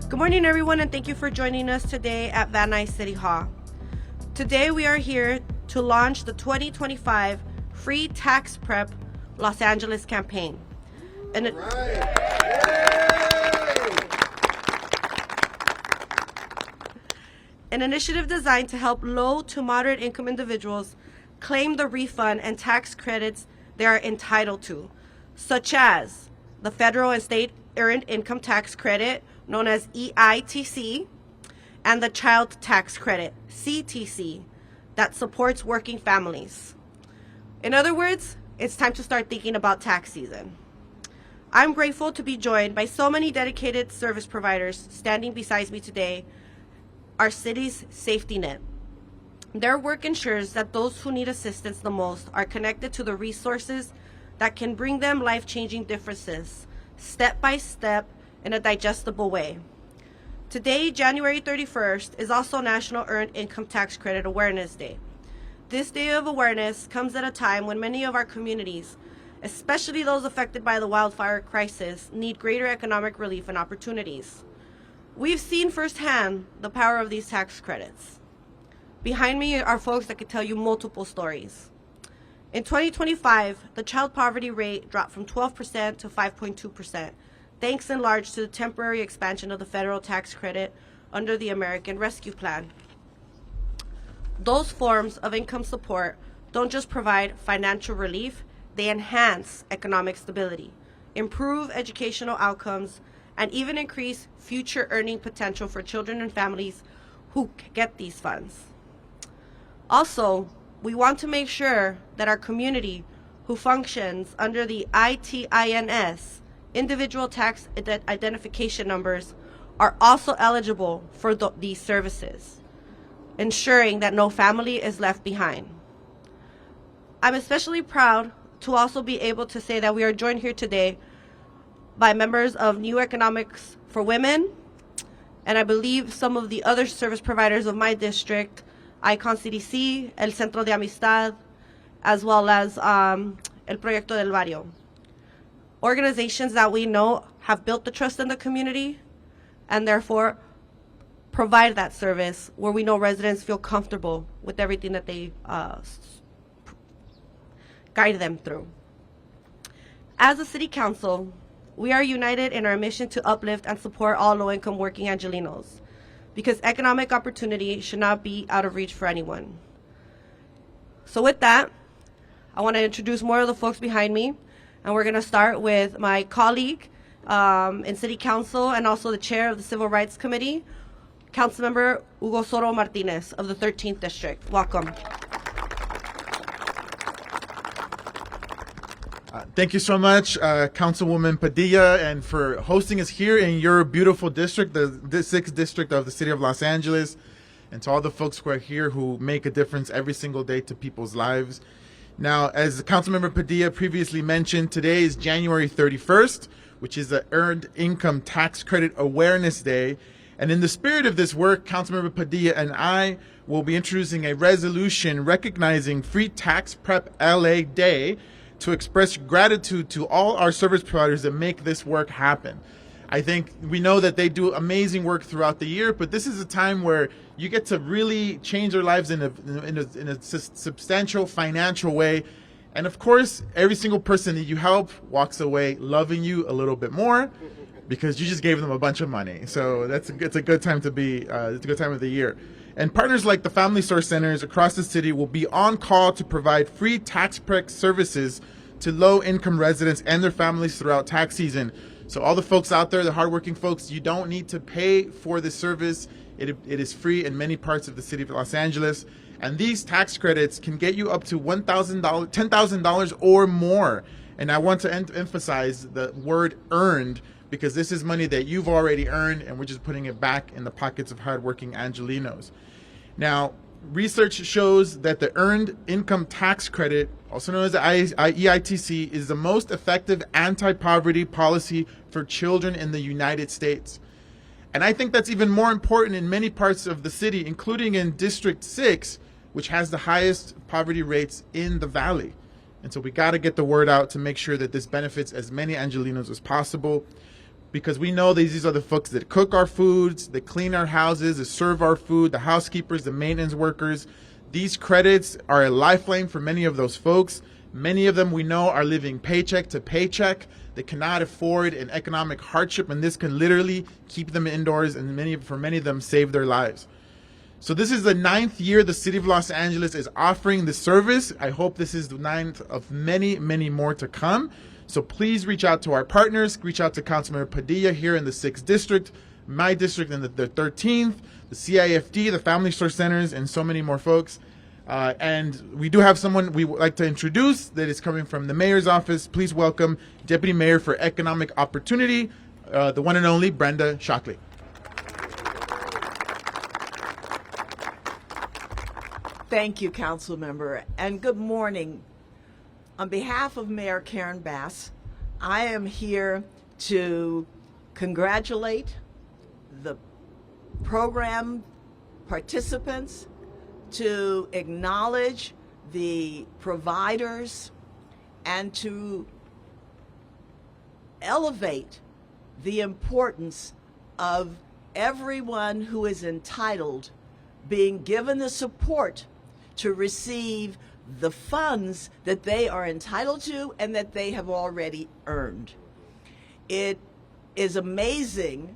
Good morning, everyone, and thank you for joining us today at Van Nuys City Hall. Today, we are here to launch the 2025 Free Tax Prep Los Angeles campaign. An initiative designed to help low to moderate income individuals claim the refund and tax credits they are entitled to, such as the federal and state earned income tax credit, known as EITC, and the child tax credit, CTC, that supports working families. In other words, it's time to start thinking about tax season. I'm grateful to be joined by so many dedicated service providers standing beside me today, our city's safety net. Their work ensures that those who need assistance the most are connected to the resources that can bring them life-changing differences, step by step, in a digestible way. Today, January 31st, is also National Earned Income Tax Credit Awareness Day. This day of awareness comes at a time when many of our communities, especially those affected by the wildfire crisis, need greater economic relief and opportunities. We've seen firsthand the power of these tax credits. Behind me are folks that could tell you multiple stories. In 2025, the child poverty rate dropped from 12% to 5.2%, thanks in large to the temporary expansion of the federal tax credit under the American Rescue Plan. Those forms of income support don't just provide financial relief, they enhance economic stability, improve educational outcomes, and even increase future earning potential for children and families who get these funds. Also, we want to make sure that our community who functions under the ITINS, individual tax identification numbers, are also eligible for these services, ensuring that no family is left behind. I'm especially proud to also be able to say that we are joined here today by members of New Economics for Women, and I believe some of the other service providers of my district, Icon CDC, El Centro de Amistad, as well as El Proyecto del Barrio. Organizations that we know have built the trust in the community and therefore provide that service where we know residents feel comfortable with everything that they guide them through. As a city council, we are united in our mission to uplift and support all low-income working Angelenos, because economic opportunity should not be out of reach for anyone. So with that, I want to introduce more of the folks behind me, and we're going to start with my colleague in City Council and also the chair of the Civil Rights Committee, Councilmember Hugo Soto-Martínez of the 13th District. Welcome. Thank you so much, Councilwoman Padilla, and for hosting us here in your beautiful district, the 6th District of the City of Los Angeles, and to all the folks who are here who make a difference every single day to people's lives. Now, as Councilmember Padilla previously mentioned, today is January 31st, which is the Earned Income Tax Credit Awareness Day. And in the spirit of this work, Councilmember Padilla and I will be introducing a resolution recognizing Free Tax Prep LA Day to express gratitude to all our service providers that make this work happen. I think we know that they do amazing work throughout the year, but this is a time where you get to really change their lives in a substantial financial way. And of course, every single person that you help walks away loving you a little bit more because you just gave them a bunch of money. So it's a good time to be, it's a good time of the year. And partners like the Family Source Centers across the city will be on call to provide free tax prep services to low-income residents and their families throughout tax season. So all the folks out there, the hardworking folks, you don't need to pay for this service. It is free in many parts of the city of Los Angeles. And these tax credits can get you up to $1,000, $10,000 or more. And I want to emphasize the word earned, because this is money that you've already earned, and we're just putting it back in the pockets of hardworking Angelenos. Now, research shows that the Earned Income Tax Credit, also known as the EITC, is the most effective anti-poverty policy for children in the United States. And I think that's even more important in many parts of the city, including in District 6, which has the highest poverty rates in the Valley. And so we got to get the word out to make sure that this benefits as many Angelenos as possible. because we know these are the folks that cook our foods, that clean our houses, that serve our food, the housekeepers, the maintenance workers. These credits are a lifeline for many of those folks. Many of them we know are living paycheck to paycheck. They cannot afford an economic hardship, and this can literally keep them indoors and for many of them save their lives. So this is the 9th year the City of Los Angeles is offering this service. I hope this is the 9th of many, many more to come. So please reach out to our partners, reach out to Councilmember Padilla here in the 6th District, my district in the 13th, the CIFD, the Family Source Centers, and so many more folks. And we do have someone we would like to introduce that is coming from the mayor's office. Please welcome Deputy Mayor for Economic Opportunity, the one and only Brenda Shockley. Thank you, Council Member, and good morning. On behalf of Mayor Karen Bass, I am here to congratulate the program participants, to acknowledge the providers, and to elevate the importance of everyone who is entitled being given the support to receive the funds that they are entitled to and that they have already earned. It is amazing,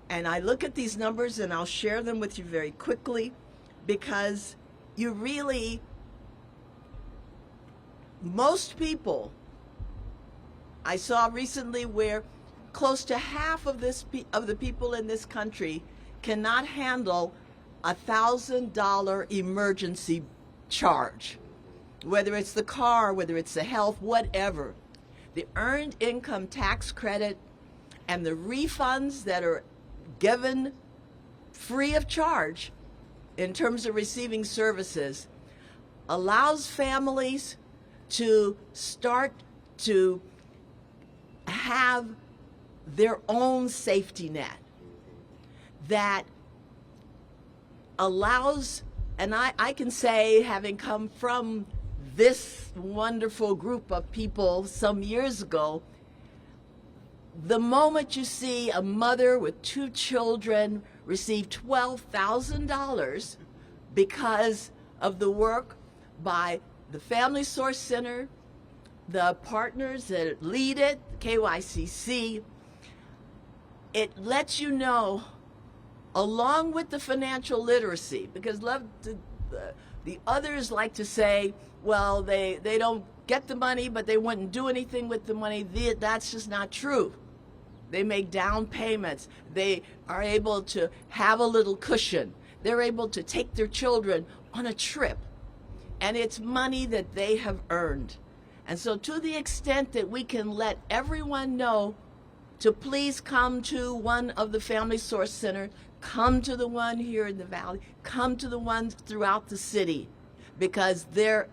and I look at these numbers and I'll share them with you very quickly, because you really, most people, I saw recently where close to half of the people in this country cannot handle $1,000 emergency charge, whether it's the car, whether it's the health, whatever. The earned income tax credit and the refunds that are given free of charge in terms of receiving services allows families to start to have their own safety net that allows, and I can say, having come from this wonderful group of people some years ago, the moment you see a mother with 2 children receive $12,000 because of the work by the Family Source Center, the partners that lead it, KYCC, it lets you know, along with the financial literacy, because the others like to say, well, they don't get the money, but they wouldn't do anything with the money. That's just not true. They make down payments. They are able to have a little cushion. They're able to take their children on a trip, and it's money that they have earned. And so to the extent that we can let everyone know to please come to one of the Family Source Center, come to the one here in the Valley, come to the ones throughout the city, because there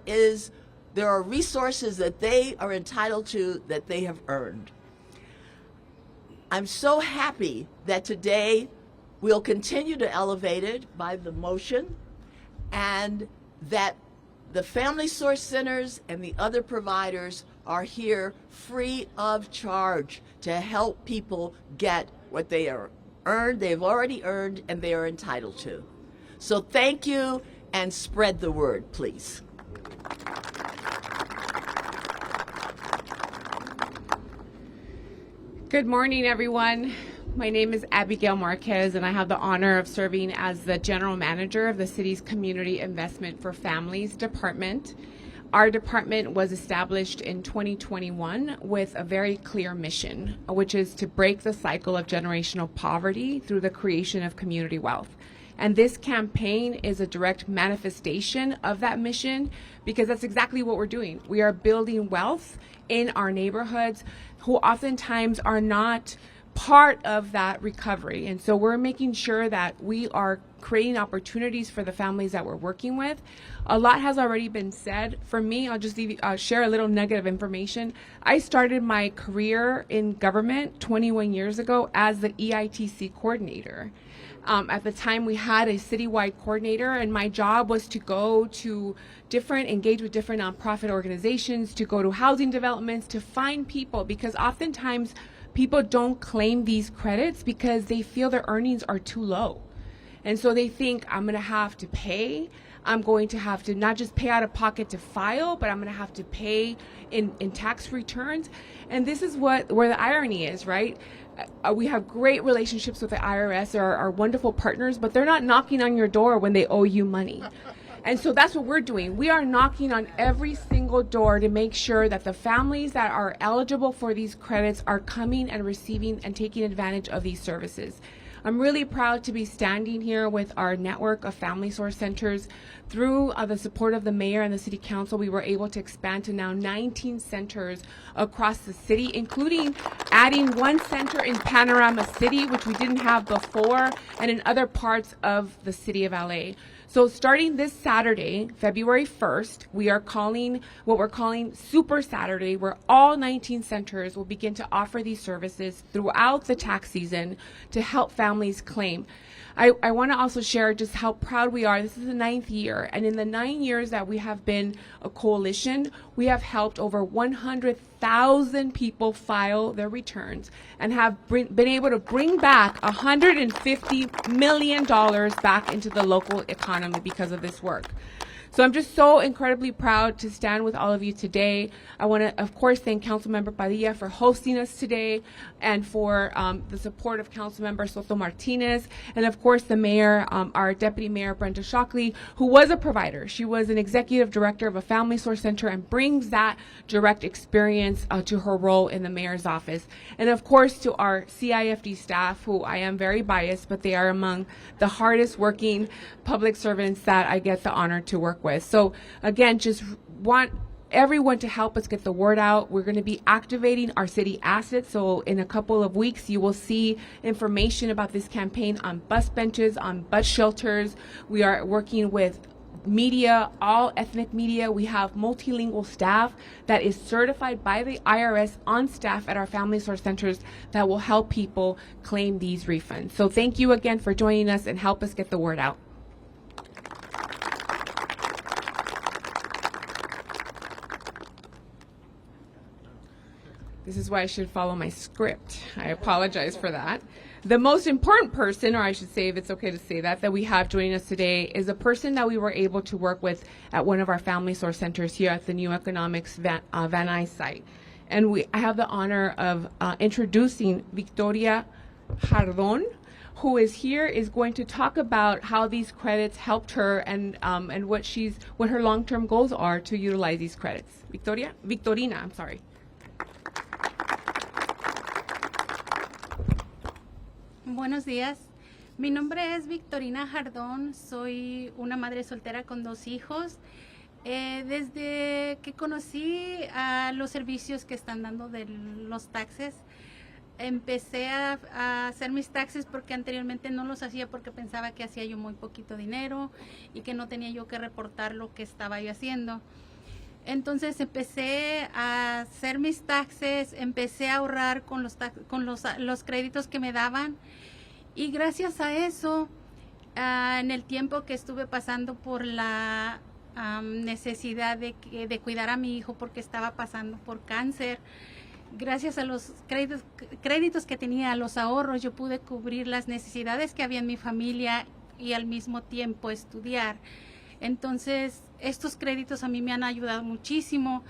are resources that they are entitled to that they have earned. I'm so happy that today we'll continue to elevate it by the motion, and that the Family Source Centers and the other providers are here free of charge to help people get what they are earned, they've already earned, and they are entitled to. So thank you, and spread the word, please. Good morning, everyone. My name is Abigail Marquez, and I have the honor of serving as the General Manager of the city's Community Investment for Families Department. Our department was established in 2021 with a very clear mission, which is to break the cycle of generational poverty through the creation of community wealth. And this campaign is a direct manifestation of that mission, because that's exactly what we're doing. We are building wealth in our neighborhoods who oftentimes are not part of that recovery. And so we're making sure that we are creating opportunities for the families that we're working with. A lot has already been said. For me, I'll just share a little nugget of information. I started my career in government 21 years ago as the EITC coordinator. At the time, we had a citywide coordinator, and my job was to go to engage with different nonprofit organizations, to go to housing developments, to find people, because oftentimes people don't claim these credits because they feel their earnings are too low. And so they think, I'm going to have to pay. I'm going to have to not just pay out of pocket to file, but I'm going to have to pay in tax returns. And this is where the irony is, right? We have great relationships with the IRS. They're our wonderful partners, but they're not knocking on your door when they owe you money. And so that's what we're doing. We are knocking on every single door to make sure that the families that are eligible for these credits are coming and receiving and taking advantage of these services. I'm really proud to be standing here with our network of family source centers. Through the support of the mayor and the city council, we were able to expand to now 19 centers across the city, including adding one center in Panorama City, which we didn't have before, and in other parts of the city of LA. So starting this Saturday, February 1st, we are calling what we're calling Super Saturday, where all 19 centers will begin to offer these services throughout the tax season to help families claim. I want to also share just how proud we are. This is the 9th year, and in the 9 years that we have been a coalition, we have helped over 100,000 people file their returns and have been able to bring back $150 million back into the local economy because of this work. So I'm just so incredibly proud to stand with all of you today. I want to, of course, thank Councilmember Padilla for hosting us today and for the support of Councilmember Soto-Martínez, and of course the mayor, our deputy mayor, Brenda Shockley, who was a provider. She was an executive director of a family source center and brings that direct experience to her role in the mayor's office. And of course to our CIFD staff, who I am very biased, but they are among the hardest working public servants that I get the honor to work with. So again, just want everyone to help us get the word out. We're going to be activating our city assets. So in a couple of weeks, you will see information about this campaign on bus benches, on bus shelters. We are working with media, all ethnic media. We have multilingual staff that is certified by the IRS on staff at our family source centers that will help people claim these refunds. So thank you again for joining us and help us get the word out. This is why I should follow my script. I apologize for that. The most important person, or I should say, if it's okay to say that we have joining us today is a person that we were able to work with at one of our family source centers here at the New Economics Van Nuys site. And I have the honor of introducing Victoria Jardon, who is here, is going to talk about how these credits helped her and what her long-term goals are to utilize these credits. Victorina, I'm sorry. Buenos días, mi nombre es Victorina Jardón, soy una madre soltera con 2 hijos. Desde que conocí a los servicios que están dando de los taxes, empecé a hacer mis taxes porque anteriormente no los hacía porque pensaba que hacía yo muy poquito dinero y que no tenía yo que reportar lo que estaba yo haciendo. Entonces empecé a hacer mis taxes, empecé a ahorrar con los créditos que me daban, y gracias a eso, en el tiempo que estuve pasando por la necesidad de cuidar a mi hijo porque estaba pasando por cáncer, gracias a los créditos que tenía, a los ahorros, yo pude cubrir las necesidades que había en mi familia y al mismo tiempo estudiar. Entonces, estos créditos a mí me han ayudado muchísimo.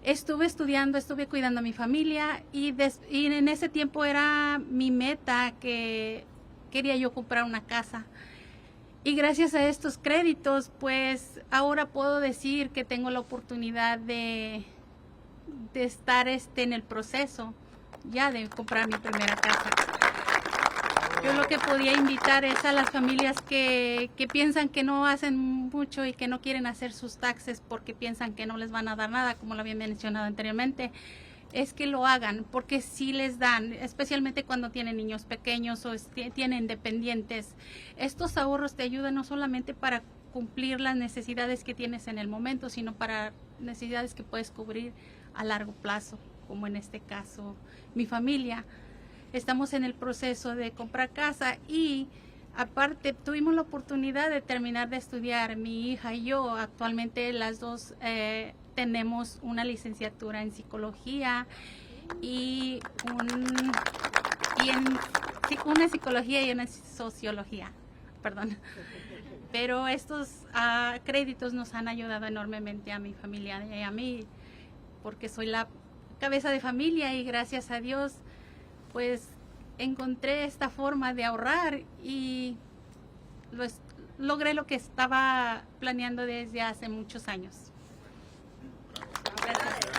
Estuve estudiando, estuve cuidando a mi familia y en ese tiempo era mi meta que quería yo comprar una casa. Y gracias a estos créditos, pues ahora puedo decir que tengo la oportunidad de estar en el proceso ya de comprar mi primera casa. Yo lo que podía invitar es a las familias que piensan que no hacen mucho y que no quieren hacer sus taxes porque piensan que no les van a dar nada, como lo había mencionado anteriormente, es que lo hagan, porque sí les dan, especialmente cuando tienen niños pequeños o tienen dependientes. Estos ahorros te ayudan no solamente para cumplir las necesidades que tienes en el momento, sino para necesidades que puedes cubrir a largo plazo, como en este caso mi familia. Estamos en el proceso de comprar casa y aparte tuvimos la oportunidad de terminar de estudiar. Mi hija y yo actualmente las dos tenemos una licenciatura en psicología y, una psicología y una sociología. Perdón. Pero estos créditos nos han ayudado enormemente a mi familia y a mí, porque soy la cabeza de familia y gracias a Dios, pues encontré esta forma de ahorrar y logré lo que estaba planeando desde hace muchos años. Gracias.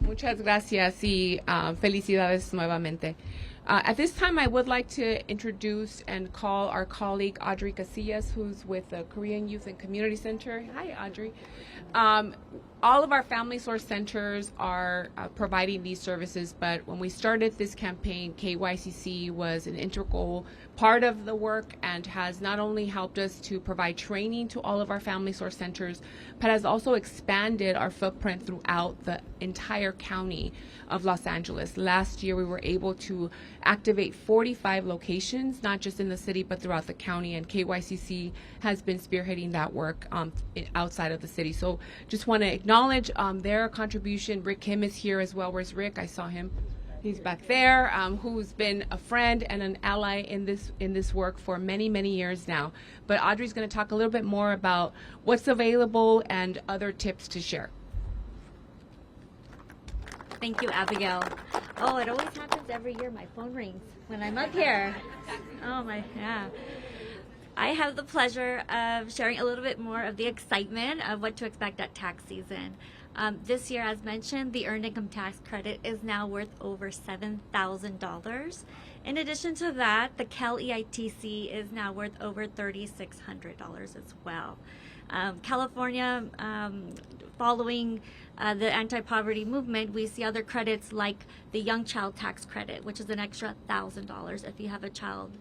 Muchas gracias y felicidades nuevamente. At this time, I would like to introduce and call our colleague Audrey Casillas, who's with the Korean Youth and Community Center. Hi, Audrey. All of our family source centers are providing these services, but when we started this campaign, KYCC was an integral part of the work and has not only helped us to provide training to all of our family source centers, but has also expanded our footprint throughout the entire county of Los Angeles. Last year, we were able to activate 45 locations, not just in the city, but throughout the county, and KYCC has been spearheading that work outside of the city. So just want to acknowledge their contribution. Rick Kim is here as well. Where's Rick? I saw him. He's back there, who's been a friend and an ally in this work for many, many years now. But Audrey's going to talk a little bit more about what's available and other tips to share. Thank you, Abigail. Oh, it always happens every year. My phone rings when I'm up here. Oh, yeah. I have the pleasure of sharing a little bit more of the excitement of what to expect at tax season. This year, as mentioned, the Earned Income Tax Credit is now worth over $7,000. In addition to that, the Cal EITC is now worth over $3,600 as well. California, following the anti-poverty movement, we see other credits like the Young Child Tax Credit, which is an extra $1,000 if you have a child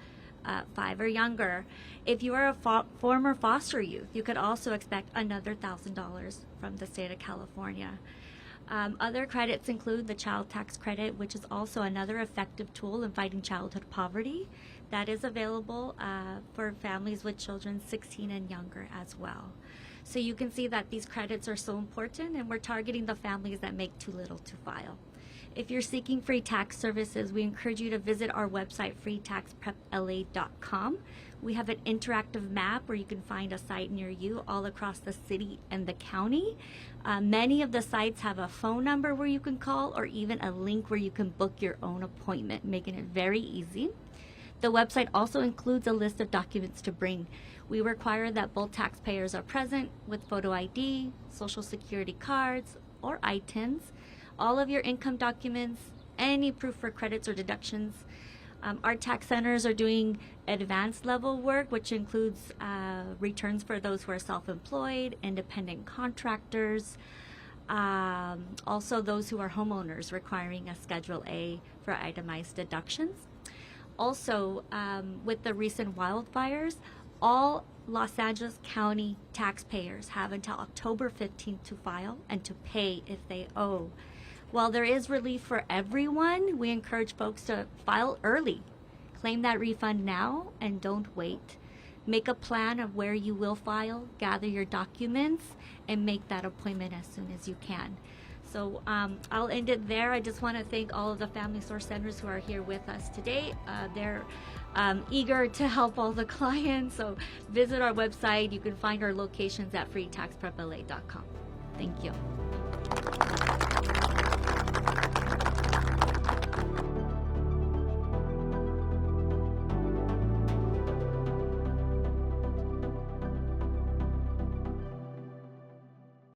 5 or younger. If you are a former foster youth, you could also expect another $1,000 from the state of California. Other credits include the Child Tax Credit, which is also another effective tool in fighting childhood poverty. That is available for families with children 16 and younger as well. So you can see that these credits are so important, and we're targeting the families that make too little to file. If you're seeking free tax services, we encourage you to visit our website, freetaxprepla.com. We have an interactive map where you can find a site near you all across the city and the county. Many of the sites have a phone number where you can call or even a link where you can book your own appointment, making it very easy. The website also includes a list of documents to bring. We require that both taxpayers are present with photo ID, social security cards, or ITINs, all of your income documents, any proof for credits or deductions. Our tax centers are doing advanced level work, which includes returns for those who are self-employed, independent contractors, also those who are homeowners requiring a Schedule A for itemized deductions. Also, with the recent wildfires, all Los Angeles County taxpayers have until October 15th to file and to pay if they owe. While there is relief for everyone, we encourage folks to file early. Claim that refund now and don't wait. Make a plan of where you will file, gather your documents, and make that appointment as soon as you can. So I'll end it there. I just want to thank all of the Family Source Centers who are here with us today. They're eager to help all the clients. So visit our website. You can find our locations at freetaxprepla.com. Thank you.